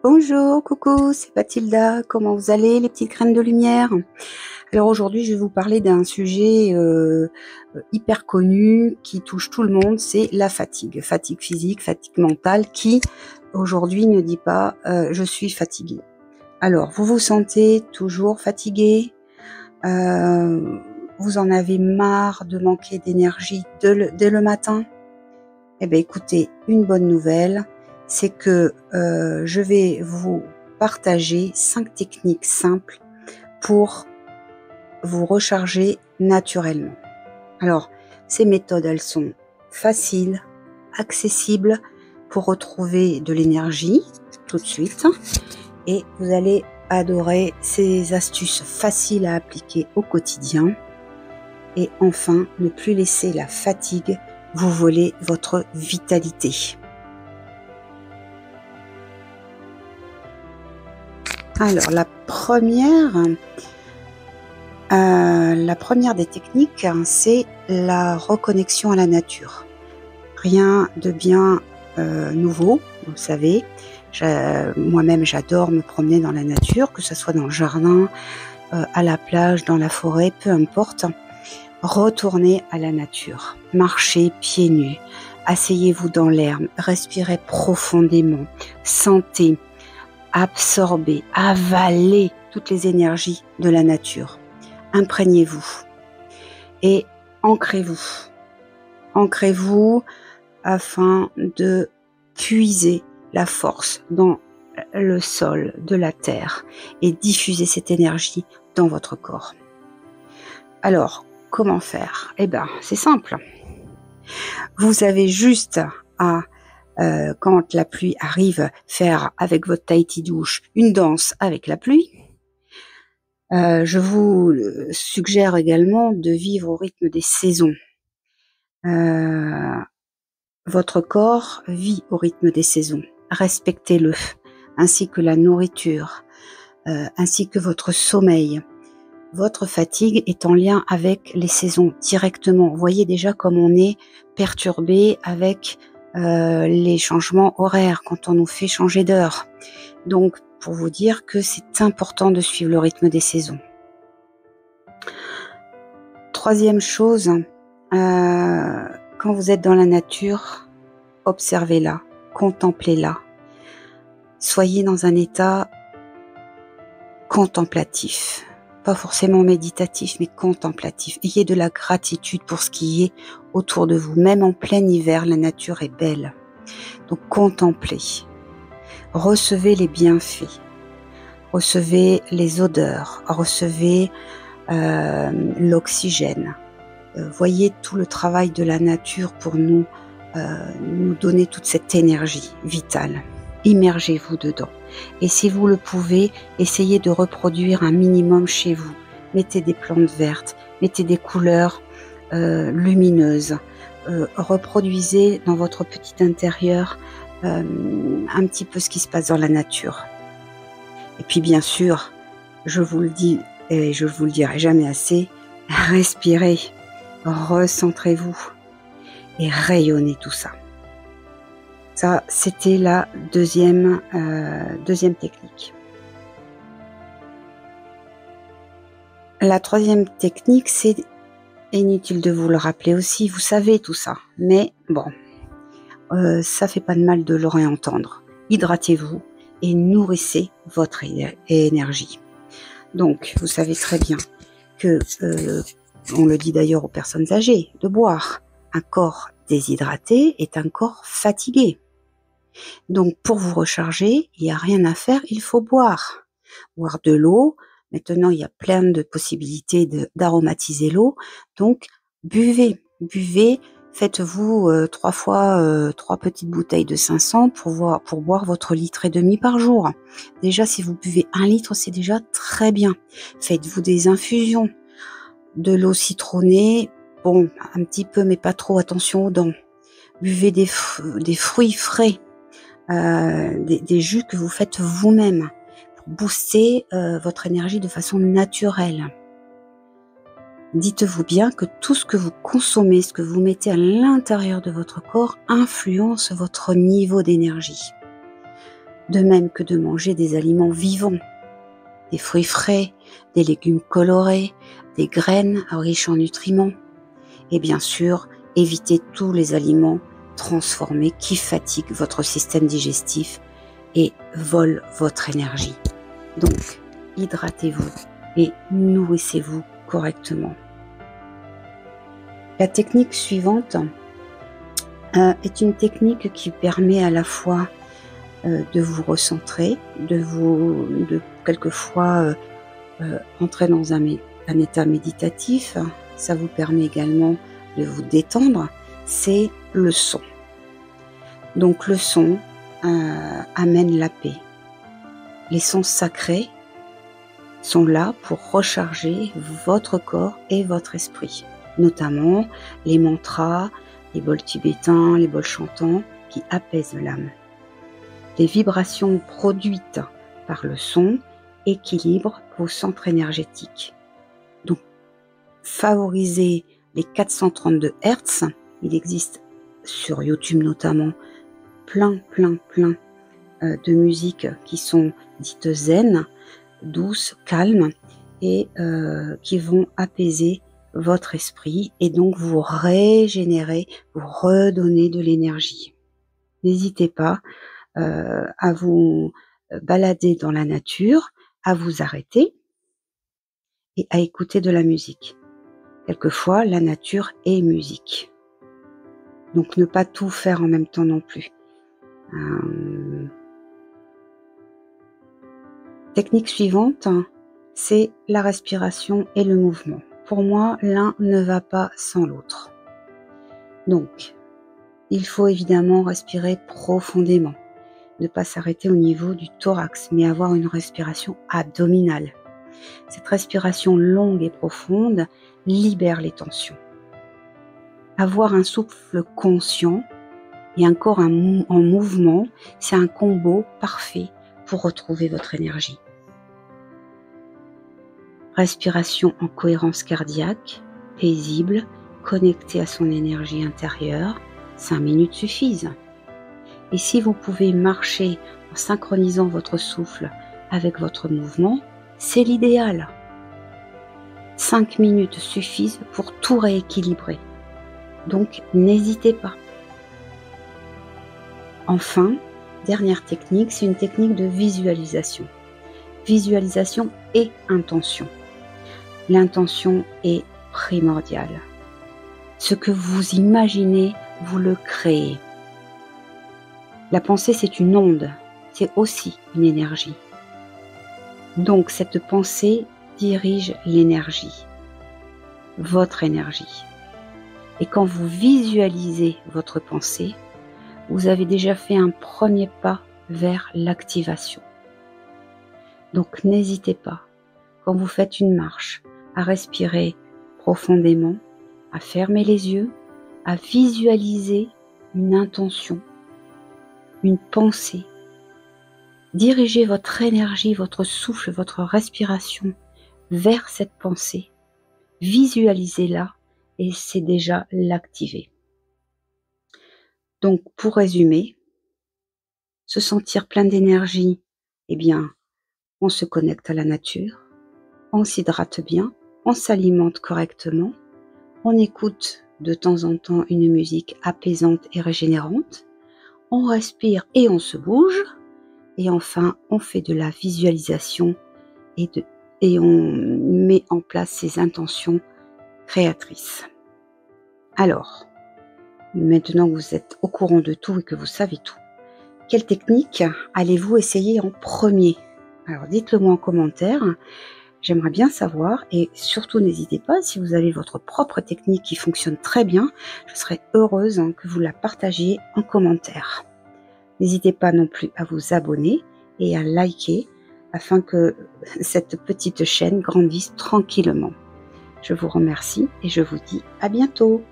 Bonjour, coucou, c'est Mathilda. Comment vous allez, les petites graines de lumière? Alors aujourd'hui, je vais vous parler d'un sujet hyper connu qui touche tout le monde, c'est la fatigue. Fatigue physique, fatigue mentale, qui aujourd'hui ne dit pas je suis fatigué. Alors, vous vous sentez toujours fatigué? Vous en avez marre de manquer d'énergie dès le matin? Eh bien, écoutez, une bonne nouvelle, c'est que je vais vous partager 5 techniques simples pour vous recharger naturellement. Alors, ces méthodes, elles sont faciles, accessibles pour retrouver de l'énergie tout de suite. Et vous allez adorer ces astuces faciles à appliquer au quotidien. Et enfin, ne plus laisser la fatigue vous voler votre vitalité. Alors, la première des techniques, c'est la reconnexion à la nature. Rien de bien nouveau, vous le savez. Moi-même, j'adore me promener dans la nature, que ce soit dans le jardin, à la plage, dans la forêt, peu importe. Retournez à la nature, marchez pieds nus, asseyez-vous dans l'herbe, respirez profondément, sentez, absorbez, avalez toutes les énergies de la nature. Imprégnez-vous et ancrez-vous. Ancrez-vous afin de puiser la force dans le sol de la terre et diffuser cette énergie dans votre corps. Alors, comment faire? Eh bien, c'est simple. Vous avez juste à, quand la pluie arrive, faire avec votre Tahiti douche une danse avec la pluie. Je vous suggère également de vivre au rythme des saisons. Votre corps vit au rythme des saisons. Respectez-le, ainsi que la nourriture, ainsi que votre sommeil. Votre fatigue est en lien avec les saisons directement. Vous voyez déjà comme on est perturbé avec les changements horaires quand on nous fait changer d'heure. Donc, pour vous dire que c'est important de suivre le rythme des saisons. Troisième chose, quand vous êtes dans la nature, observez-la, contemplez-la. Soyez dans un état contemplatif. Pas forcément méditatif, mais contemplatif. Ayez de la gratitude pour ce qui est autour de vous. Même en plein hiver, la nature est belle. Donc contemplez. Recevez les bienfaits. Recevez les odeurs. Recevez l'oxygène. Voyez tout le travail de la nature pour nous donner toute cette énergie vitale. Immergez-vous dedans. Et si vous le pouvez, essayez de reproduire un minimum chez vous. Mettez des plantes vertes, mettez des couleurs lumineuses. Reproduisez dans votre petit intérieur un petit peu ce qui se passe dans la nature. Et puis bien sûr, je vous le dis et je vous le dirai jamais assez, respirez, recentrez-vous et rayonnez tout ça. Ça, c'était la deuxième technique. La troisième technique, c'est inutile de vous le rappeler aussi, vous savez tout ça. Mais bon, ça fait pas de mal de le réentendre. Hydratez-vous et nourrissez votre énergie. Donc, vous savez très bien que, on le dit d'ailleurs aux personnes âgées, de boire. Un corps déshydraté est un corps fatigué. Donc, pour vous recharger, il n'y a rien à faire, il faut boire. Boire de l'eau. Maintenant, il y a plein de possibilités d'aromatiser l'eau. Donc, buvez. Faites-vous 3 petites bouteilles de 500 pour boire votre litre et demi par jour. Déjà, si vous buvez 1 litre, c'est déjà très bien. Faites-vous des infusions. De l'eau citronnée, bon, un petit peu, mais pas trop, attention aux dents. Buvez des fruits frais. Des jus que vous faites vous-même pour booster votre énergie de façon naturelle. Dites-vous bien que tout ce que vous consommez, ce que vous mettez à l'intérieur de votre corps influence votre niveau d'énergie. de même que de manger des aliments vivants, des fruits frais, des légumes colorés, des graines riches en nutriments. Et bien sûr, évitez tous les aliments transformés qui fatiguent votre système digestif et volent votre énergie. Donc, hydratez-vous et nourrissez-vous correctement. La technique suivante est une technique qui permet à la fois de vous recentrer, de quelquefois entrer dans un état méditatif. Ça vous permet également de vous détendre. C'est le son. Donc le son amène la paix. Les sons sacrés sont là pour recharger votre corps et votre esprit, notamment les mantras, les bols tibétains, les bols chantants qui apaisent l'âme. Les vibrations produites par le son équilibrent vos centres énergétiques. Donc, favorisez les 432 Hz. Il existe sur YouTube notamment plein de musiques qui sont dites zen, douces, calmes et qui vont apaiser votre esprit et donc vous régénérer, vous redonner de l'énergie. N'hésitez pas à vous balader dans la nature, à vous arrêter et à écouter de la musique. Quelquefois, la nature est musique. Donc, ne pas tout faire en même temps non plus. Technique suivante, c'est la respiration et le mouvement. Pour moi, l'un ne va pas sans l'autre. Donc, il faut évidemment respirer profondément. Ne pas s'arrêter au niveau du thorax, mais avoir une respiration abdominale. Cette respiration longue et profonde libère les tensions. Avoir un souffle conscient et un corps en mouvement, c'est un combo parfait pour retrouver votre énergie. Respiration en cohérence cardiaque, paisible, connectée à son énergie intérieure, 5 minutes suffisent. Et si vous pouvez marcher en synchronisant votre souffle avec votre mouvement, c'est l'idéal. 5 minutes suffisent pour tout rééquilibrer. Donc, n'hésitez pas. Enfin, dernière technique, c'est une technique de visualisation. Visualisation et intention. L'intention est primordiale. Ce que vous imaginez, vous le créez. La pensée, c'est une onde, c'est aussi une énergie. Donc, cette pensée dirige l'énergie, votre énergie. Et quand vous visualisez votre pensée, vous avez déjà fait un premier pas vers l'activation. Donc, n'hésitez pas, quand vous faites une marche, à respirer profondément, à fermer les yeux, à visualiser une intention, une pensée. Dirigez votre énergie, votre souffle, votre respiration vers cette pensée. Visualisez-la et c'est déjà l'activer. Donc, pour résumer, se sentir plein d'énergie, eh bien, on se connecte à la nature, on s'hydrate bien, on s'alimente correctement, on écoute de temps en temps une musique apaisante et régénérante, on respire et on se bouge, et enfin, on fait de la visualisation et on met en place ses intentions créatrices. Alors, maintenant que vous êtes au courant de tout et que vous savez tout, quelle technique allez-vous essayer en premier? Alors, dites-le moi en commentaire. J'aimerais bien savoir et surtout n'hésitez pas, si vous avez votre propre technique qui fonctionne très bien, je serais heureuse que vous la partagiez en commentaire. N'hésitez pas non plus à vous abonner et à liker afin que cette petite chaîne grandisse tranquillement. Je vous remercie et je vous dis à bientôt.